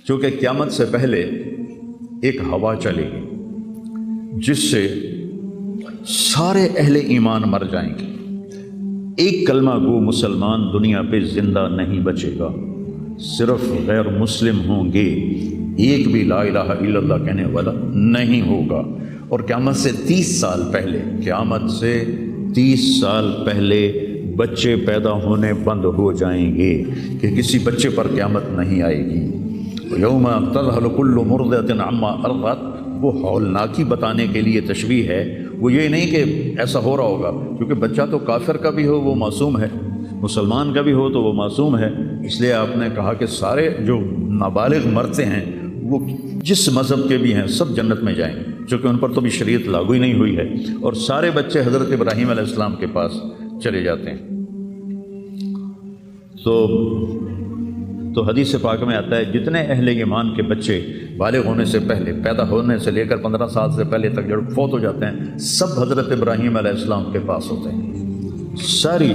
چونکہ قیامت سے پہلے ایک ہوا چلے گی جس سے سارے اہل ایمان مر جائیں گے، ایک کلمہ گو مسلمان دنیا پہ زندہ نہیں بچے گا، صرف غیر مسلم ہوں گے، ایک بھی لا الہ الا اللہ کہنے والا نہیں ہوگا۔ اور قیامت سے 30 سال پہلے، قیامت سے 30 سال پہلے بچے پیدا ہونے بند ہو جائیں گے کہ کسی بچے پر قیامت نہیں آئے گی۔ یوم تذہل کل مرضعۃ عما ارضعت، وہ ہولناکی بتانے کے لیے تشبیہ ہے، وہ یہ نہیں کہ ایسا ہو رہا ہوگا، کیونکہ بچہ تو کافر کا بھی ہو وہ معصوم ہے، مسلمان کا بھی ہو تو وہ معصوم ہے، اس لیے آپ نے کہا کہ سارے جو نابالغ مرتے ہیں وہ جس مذہب کے بھی ہیں سب جنت میں جائیں، چونکہ ان پر تو بھی شریعت لاگو ہی نہیں ہوئی ہے، اور سارے بچے حضرت ابراہیم علیہ السلام کے پاس چلے جاتے ہیں۔ تو حدیث پاک میں آتا ہے جتنے اہل ایمان کے بچے بالغ ہونے سے پہلے، پیدا ہونے سے لے کر 15 سال سے پہلے تک جو فوت ہو جاتے ہیں، سب حضرت ابراہیم علیہ السلام کے پاس ہوتے ہیں، ساری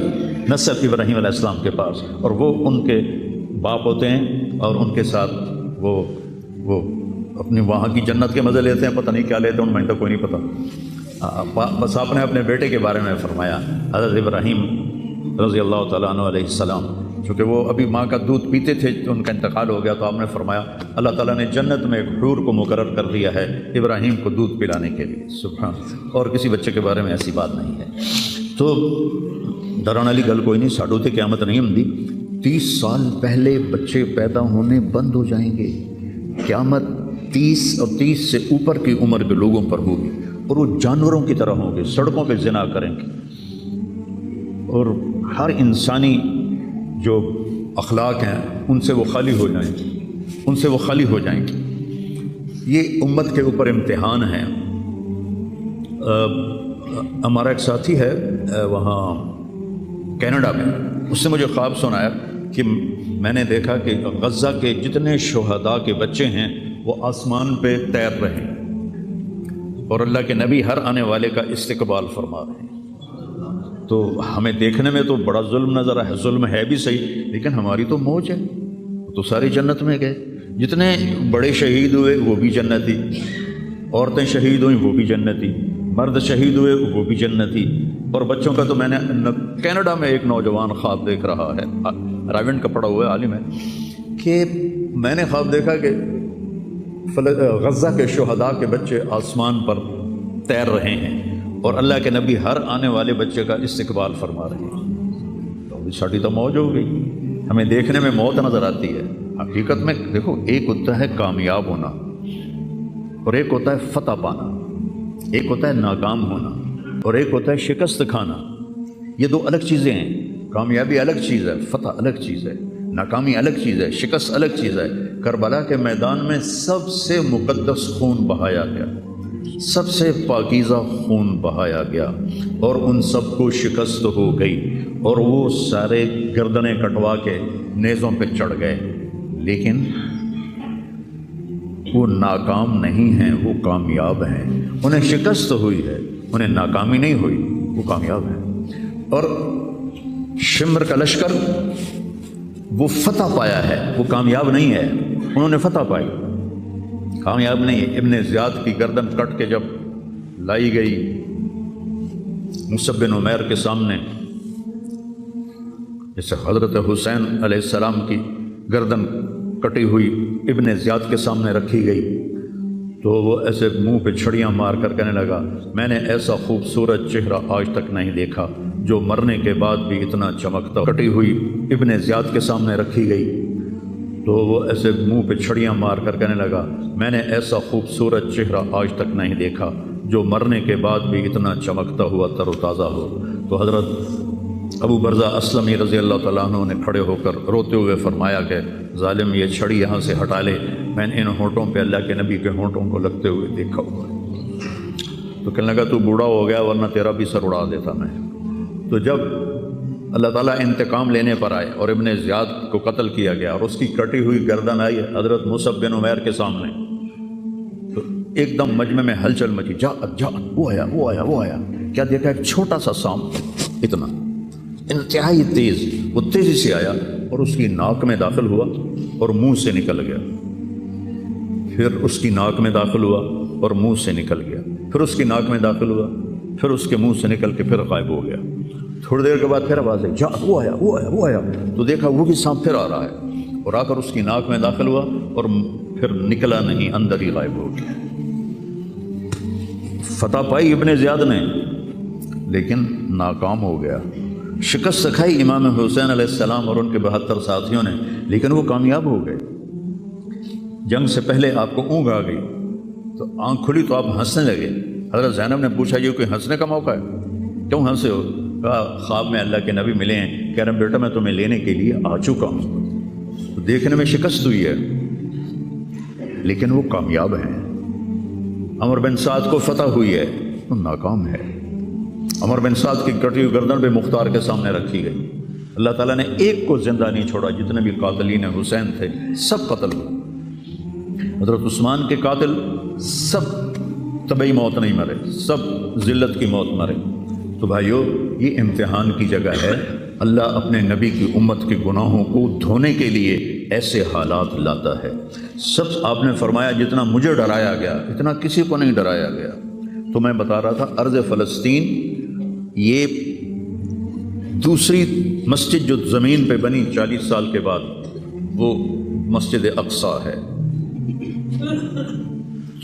نسل ابراہیم علیہ السلام کے پاس، اور وہ ان کے باپ ہوتے ہیں، اور ان کے ساتھ وہ اپنی وہاں کی جنت کے مزے لیتے ہیں، پتہ نہیں کیا لیتے ہیں، ان میں تو کوئی نہیں پتہ۔ بس آپ نے اپنے بیٹے کے بارے میں فرمایا، حضرت ابراہیم رضی اللہ تعالیٰ عنہ علیہ السلام، چونکہ وہ ابھی ماں کا دودھ پیتے تھے، ان کا انتقال ہو گیا، تو آپ نے فرمایا اللہ تعالیٰ نے جنت میں ایک حور کو مقرر کر دیا ہے ابراہیم کو دودھ پلانے کے لیے، سبحان، اور کسی بچے کے بارے میں ایسی بات نہیں ہے۔ تو ڈران والی گل کوئی نہیں، ساڈو تے قیامت نہیں ہوندی، 30 سال پہلے بچے پیدا ہونے بند ہو جائیں گے، قیامت 30 اور 30 سے اوپر کی عمر کے لوگوں پر ہوگی، اور وہ جانوروں کی طرح ہوں گے، سڑکوں پہ زنا کریں گے، اور ہر انسانی جو اخلاق ہیں ان سے وہ خالی ہو جائیں گے، ان سے وہ خالی ہو جائیں گے۔ یہ امت کے اوپر امتحان ہے۔ ہمارا ایک ساتھی ہے وہاں کینیڈا میں، اس نے مجھے خواب سنایا کہ میں نے دیکھا کہ غزہ کے جتنے شہداء کے بچے ہیں وہ آسمان پہ تیر رہے ہیں، اور اللہ کے نبی ہر آنے والے کا استقبال فرما رہے ہیں۔ تو ہمیں دیکھنے میں تو بڑا ظلم نظر ہے، ظلم ہے بھی صحیح، لیکن ہماری تو موج ہے، تو ساری جنت میں گئے، جتنے بڑے شہید ہوئے وہ بھی جنتی، عورتیں شہید ہوئیں وہ بھی جنتی، مرد شہید ہوئے وہ بھی جنتی، اور بچوں کا تو میں نے کینیڈا میں ایک نوجوان خواب دیکھ رہا ہے، رائیونڈ کا پڑھا ہوا ہے، عالم ہے، کہ میں نے خواب دیکھا کہ غزہ کے شہداء کے بچے آسمان پر تیر رہے ہیں، اور اللہ کے نبی ہر آنے والے بچے کا استقبال فرما رہے ہیں۔ تو ابھی ساڑھی تو موج ہو گئی، ہمیں دیکھنے میں موت نظر آتی ہے، حقیقت میں دیکھو ایک ہوتا ہے کامیاب ہونا، اور ایک ہوتا ہے فتح پانا، ایک ہوتا ہے ناکام ہونا، اور ایک ہوتا ہے شکست کھانا۔ یہ دو الگ چیزیں ہیں، کامیابی الگ چیز ہے، فتح الگ چیز ہے، ناکامی الگ چیز ہے، شکست الگ چیز ہے۔ کربلا کے میدان میں سب سے مقدس خون بہایا گیا، سب سے پاکیزہ خون بہایا گیا، اور ان سب کو شکست ہو گئی، اور وہ سارے گردنیں کٹوا کے نیزوں پہ چڑھ گئے، لیکن وہ ناکام نہیں ہیں، وہ کامیاب ہیں، انہیں شکست ہوئی ہے، انہیں ناکامی نہیں ہوئی، وہ کامیاب ہیں۔ اور شمر کا لشکر وہ فتح پایا ہے، وہ کامیاب نہیں ہے، انہوں نے فتح پائی، کامیاب نہیں۔ ابن زیاد کی گردن کٹ کے جب لائی گئی مصعب بن عمیر کے سامنے، جیسے حضرت حسین علیہ السلام کی گردن کٹی ہوئی ابن زیاد کے سامنے رکھی گئی، تو وہ ایسے منہ پہ چھڑیاں مار کر کہنے لگا، میں نے ایسا خوبصورت چہرہ آج تک نہیں دیکھا جو مرنے کے بعد بھی اتنا چمکتا۔ کٹی ہوئی ابن زیاد کے سامنے رکھی گئی، تو وہ ایسے منہ پہ چھڑیاں مار کر کہنے لگا، میں نے ایسا خوبصورت چہرہ آج تک نہیں دیکھا جو مرنے کے بعد بھی اتنا چمکتا ہوا تر و تازہ ہو۔ تو حضرت ابو برزہ اسلمی رضی اللہ تعالیٰ عنہ نے کھڑے ہو کر روتے ہوئے فرمایا کہ ظالم یہ چھڑی یہاں سے ہٹا لے، میں نے ان ہونٹوں پہ اللہ کے نبی کے ہونٹوں کو لگتے ہوئے دیکھا ہوا ہے۔ تو کہنے لگا تو بوڑھا ہو گیا ورنہ تیرا بھی سر اڑا دیتا میں۔ تو جب اللہ تعالیٰ انتقام لینے پر آئے اور ابن زیاد کو قتل کیا گیا اور اس کی کٹی ہوئی گردن آئی حضرت مصعب بن عمیر کے سامنے، تو ایک دم مجمع میں ہلچل مچی، جا وہ آیا وہ آیا وہ آیا، کیا دیکھا ایک چھوٹا سا سانپ، اتنا انتہائی تیز، وہ تیزی سے آیا اور اس کی ناک میں داخل ہوا اور منہ سے نکل گیا، پھر اس کی ناک میں داخل ہوا اور منہ سے نکل گیا، پھر اس کی ناک میں داخل ہوا، پھر اس کے منہ سے نکل کے پھر غائب ہو گیا۔ تھوڑی دیر کے بعد پھر آواز آئی، جا وہ آیا وہ آیا وہ آیا، تو دیکھا وہ بھی سانپ پھر آ رہا ہے، اور آ کر اس کی ناک میں داخل ہوا اور پھر نکلا نہیں، اندر ہی غائب ہو گیا۔ فتح پائی ابن زیاد نے لیکن ناکام ہو گیا، شکست کھائی امام حسین علیہ السلام اور ان کے 72 ساتھیوں نے، لیکن وہ کامیاب ہو گئے۔ جنگ سے پہلے آپ کو اونگ آ گئی تو آنکھ کھلی تو آپ ہنسنے لگے۔ حضرت زینب نے پوچھا یہ کوئی ہنسنے کا موقع ہے، کیوں ہنسے ہو؟ کہا خواب میں اللہ کے نبی ملے ہیں، کہہ رہے بیٹا میں تمہیں لینے کے لیے آ چکا ہوں۔ تو دیکھنے میں شکست ہوئی ہے لیکن وہ کامیاب ہیں۔ عمر بن سعد کو فتح ہوئی ہے، وہ ناکام ہے۔ عمر بن سعد کی کٹی ہوئی گردن پہ مختار کے سامنے رکھی گئی، اللہ تعالیٰ نے ایک کو زندہ نہیں چھوڑا، جتنے بھی قاتلین حسین تھے سب قتل ہوئے۔ حضرت عثمان کے قاتل سب طبعی موت نہیں مرے، سب ذلت کی موت مرے۔ تو بھائیو یہ امتحان کی جگہ ہے، اللہ اپنے نبی کی امت کے گناہوں کو دھونے کے لیے ایسے حالات لاتا ہے۔ سب آپ نے فرمایا جتنا مجھے ڈرایا گیا اتنا کسی کو نہیں ڈرایا گیا۔ تو میں بتا رہا تھا ارض فلسطین یہ دوسری مسجد جو زمین پہ بنی 40 سال کے بعد، وہ مسجد اقصیٰ ہے۔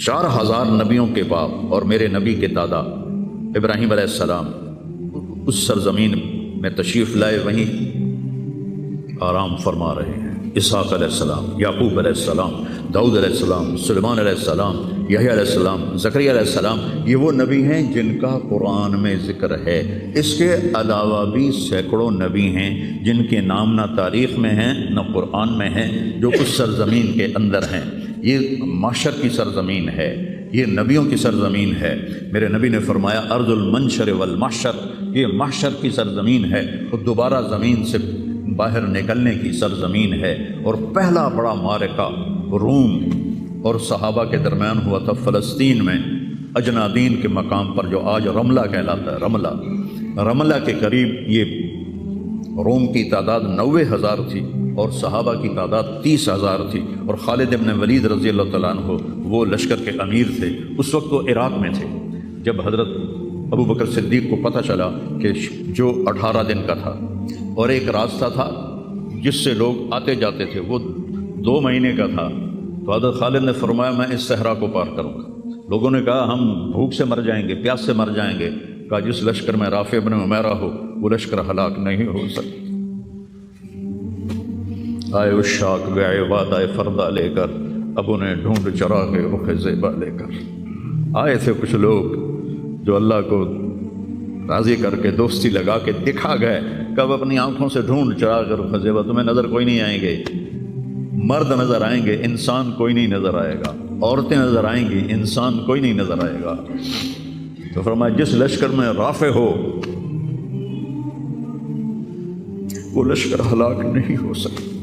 4000 نبیوں کے باپ اور میرے نبی کے دادا ابراہیم علیہ السلام اس سرزمین میں تشریف لائے، وہیں آرام فرما رہے ہیں۔ اسحاق علیہ السلام، یعقوب علیہ السلام، داؤد علیہ السلام، سلیمان علیہ السلام، یحییٰ علیہ السلام، زکریا علیہ السلام، یہ وہ نبی ہیں جن کا قرآن میں ذکر ہے۔ اس کے علاوہ بھی سینکڑوں نبی ہیں جن کے نام نہ تاریخ میں ہیں نہ قرآن میں ہیں، جو اس سرزمین کے اندر ہیں۔ یہ معشر کی سرزمین ہے، یہ نبیوں کی سرزمین ہے۔ میرے نبی نے فرمایا ارض المنشر والمحشر، یہ محشر کی سرزمین ہے اور دوبارہ زمین سے باہر نکلنے کی سرزمین ہے۔ اور پہلا بڑا معرکہ روم اور صحابہ کے درمیان ہوا تھا فلسطین میں، اجنادین کے مقام پر جو آج رملہ کہلاتا ہے۔ رملہ کے قریب یہ روم کی تعداد 90,000 تھی اور صحابہ کی تعداد 30,000 تھی، اور خالد ابن ولید رضی اللہ تعالیٰ عنہ وہ لشکر کے امیر تھے۔ اس وقت وہ عراق میں تھے۔ جب حضرت ابو بکر صدیق کو پتہ چلا کہ جو 18 دن کا تھا اور ایک راستہ تھا جس سے لوگ آتے جاتے تھے وہ 2 مہینے کا تھا، تو حضرت خالد نے فرمایا میں اس صحرا کو پار کروں گا۔ لوگوں نے کہا ہم بھوک سے مر جائیں گے، پیاس سے مر جائیں گے۔ کہا جس لشکر میں رافع ابن عمیرہ ہو وہ لشکر ہلاک نہیں ہو سکتا۔ آئے اشاق گئے وعدہ فردہ لے کر، اب انہیں ڈھونڈ چرا کے رخ زیبا لے کر۔ آئے تھے کچھ لوگ جو اللہ کو راضی کر کے دوستی لگا کے دکھا گئے، کب اپنی آنکھوں سے ڈھونڈ چرا کے رخ زیبا، تمہیں نظر کوئی نہیں آئیں گے، مرد نظر آئیں گے، انسان کوئی نہیں نظر آئے گا، عورتیں نظر آئیں گی، انسان کوئی نہیں نظر آئے گا۔ تو فرمایا جس لشکر میں رافع ہو وہ لشکر ہلاک نہیں ہو سکتا۔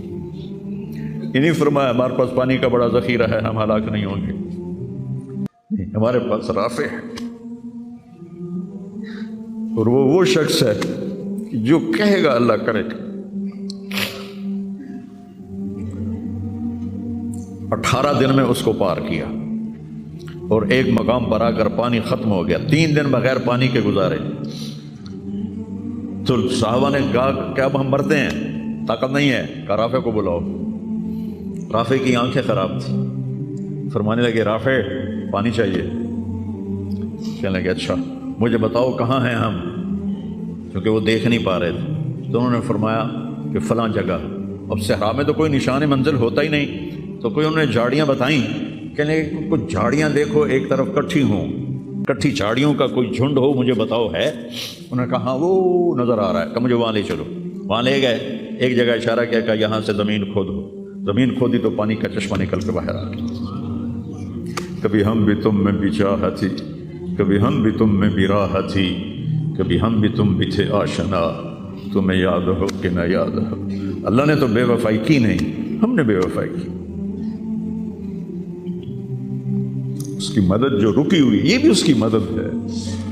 انہیں فرمایا ہمارے پاس پانی کا بڑا ذخیرہ ہے، ہم ہلاک نہیں ہوں گے، نہیں ہمارے پاس رافع ہے۔ اور وہ شخص ہے کہ جو کہے گا اللہ کرے گا۔ 18 دن میں اس کو پار کیا اور ایک مقام پر آ کر پانی ختم ہو گیا، 3 دن بغیر پانی کے گزارے۔ تو صحابہ نے کہا کہ اب ہم مرتے ہیں، طاقت نہیں ہے، کہا رافع کو بلاؤ۔ رافع کی آنکھیں خراب تھی، فرمانے لگے رافع پانی چاہیے۔ کہنے لگے اچھا مجھے بتاؤ کہاں ہیں ہم، کیونکہ وہ دیکھ نہیں پا رہے تھے۔ تو انہوں نے فرمایا کہ فلاں جگہ۔ اب صحرا میں تو کوئی نشان منزل ہوتا ہی نہیں، تو کوئی انہوں نے جھاڑیاں بتائیں، کہنے لگے کچھ جھاڑیاں دیکھو ایک طرف کٹھی ہوں، کٹھی جھاڑیوں کا کوئی جھنڈ ہو، مجھے بتاؤ ہے؟ انہوں نے کہا ہاں وہ نظر آ رہا ہے، کہ مجھے وہاں لے چلو۔ وہاں لے گئے، ایک جگہ اشارہ کیا کہ یہاں سے زمین کھودو، زمین کھودی تو پانی کا چشمہ نکل کے باہر آ گیا۔ کبھی ہم بھی تم میں بھی چاہ تھی، کبھی ہم بھی تم میں بھی راہ تھی، کبھی ہم بھی تم بھی تھے آشنا، تمہیں یاد ہو کہ نہ یاد ہو۔ اللہ نے تو بے وفائی کی نہیں، ہم نے بے وفائی کی۔ اس کی مدد جو رکی ہوئی یہ بھی اس کی مدد ہے۔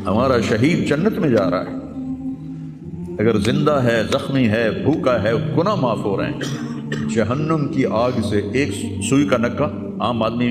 ہمارا شہید جنت میں جا رہا ہے، اگر زندہ ہے، زخمی ہے، بھوکا ہے، گناہ معاف ہو رہے ہیں۔ جہنم کی آگ سے ایک سوئی کا نکا عام آدمی